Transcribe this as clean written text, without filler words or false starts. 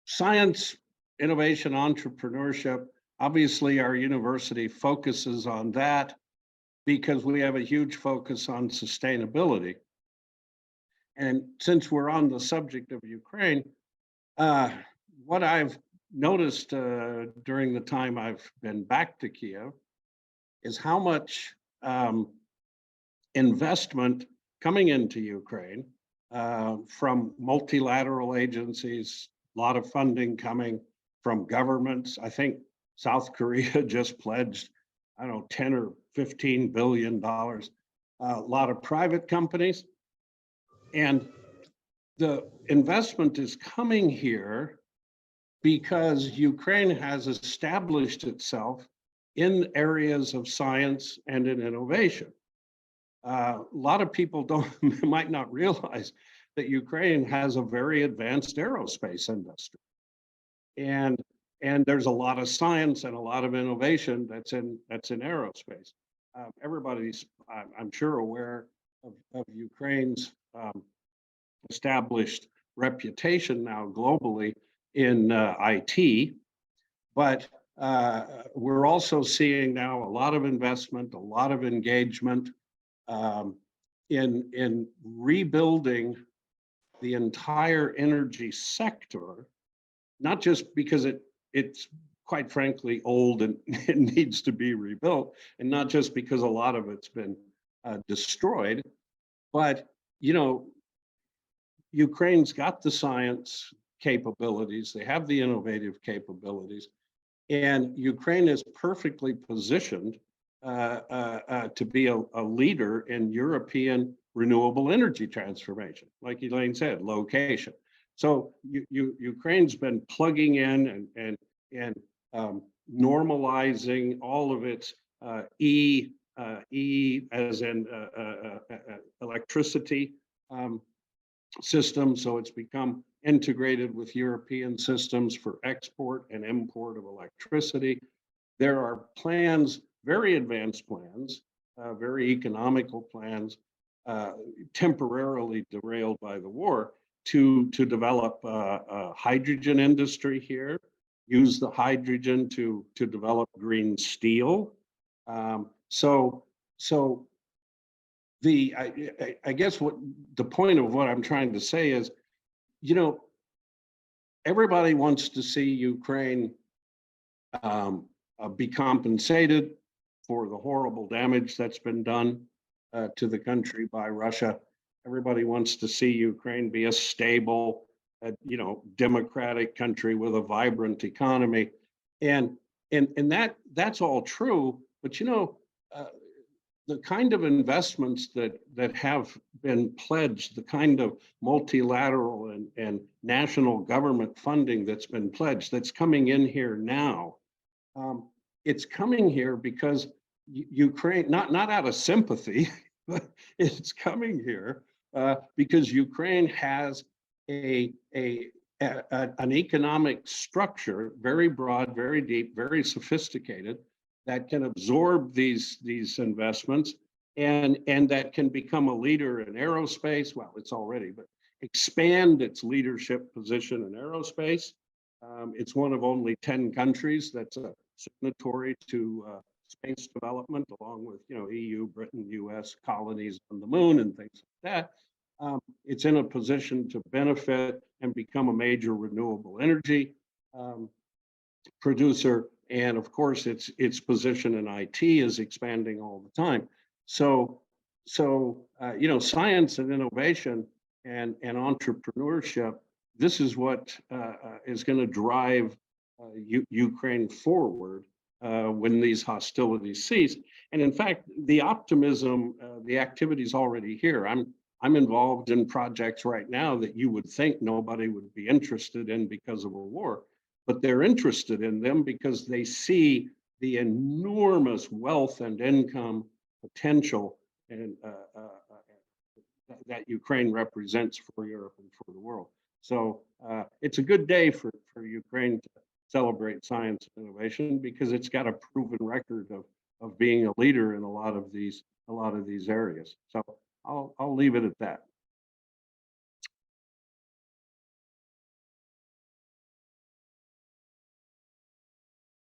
science, innovation, entrepreneurship. Obviously, our university focuses on that because we have a huge focus on sustainability. And since we're on the subject of Ukraine, what I've noticed during the time I've been back to Kiev is how much investment coming into Ukraine from multilateral agencies, a lot of funding coming from governments. I think South Korea just pledged, I don't know, 10 or 15 billion dollars. A lot of private companies, and the investment is coming here because Ukraine has established itself in areas of science and in innovation. A lot of people might not realize that Ukraine has a very advanced aerospace industry, and there's a lot of science and a lot of innovation that's in aerospace. Everybody's, I'm sure, aware of Ukraine's established reputation now globally in IT, but we're also seeing now a lot of investment, a lot of engagement in rebuilding the entire energy sector, not just because it's quite frankly old and it needs to be rebuilt, and not just because a lot of it's been destroyed, but Ukraine's got the science capabilities, they have the innovative capabilities, and Ukraine is perfectly positioned to be a leader in European renewable energy transformation. Like Elaine said, location. So Ukraine's been plugging in and normalizing all of its E as in electricity system, so it's become integrated with European systems for export and import of electricity. There are plans, very advanced plans, very economical plans, temporarily derailed by the war, to develop a hydrogen industry here, use the hydrogen to develop green steel. So I guess what the point of what I'm trying to say is, everybody wants to see Ukraine be compensated for the horrible damage that's been done to the country by Russia. Everybody wants to see Ukraine be a stable, democratic country with a vibrant economy, and that's all true. But the kind of investments that have been pledged, the kind of multilateral and national government funding that's been pledged, that's coming in here now, it's coming here because Ukraine, not out of sympathy, but it's coming here because Ukraine has an economic structure, very broad, very deep, very sophisticated, that can absorb these investments and that can become a leader in aerospace. Well, it's already, but expand its leadership position in aerospace. It's one of only 10 countries that's a signatory to space development, along with EU, Britain, US colonies on the moon and things like that. It's in a position to benefit and become a major renewable energy producer. And of course, its position in IT is expanding all the time. So science and innovation and entrepreneurship, this is what is going to drive Ukraine forward when these hostilities cease. And in fact, the optimism, the activity is already here. I'm involved in projects right now that you would think nobody would be interested in because of a war, but they're interested in them because they see the enormous wealth and income potential and that Ukraine represents for Europe and for the world. So it's a good day for Ukraine to celebrate science and innovation because it's got a proven record of being a leader in a lot of these areas. So I'll leave it at that.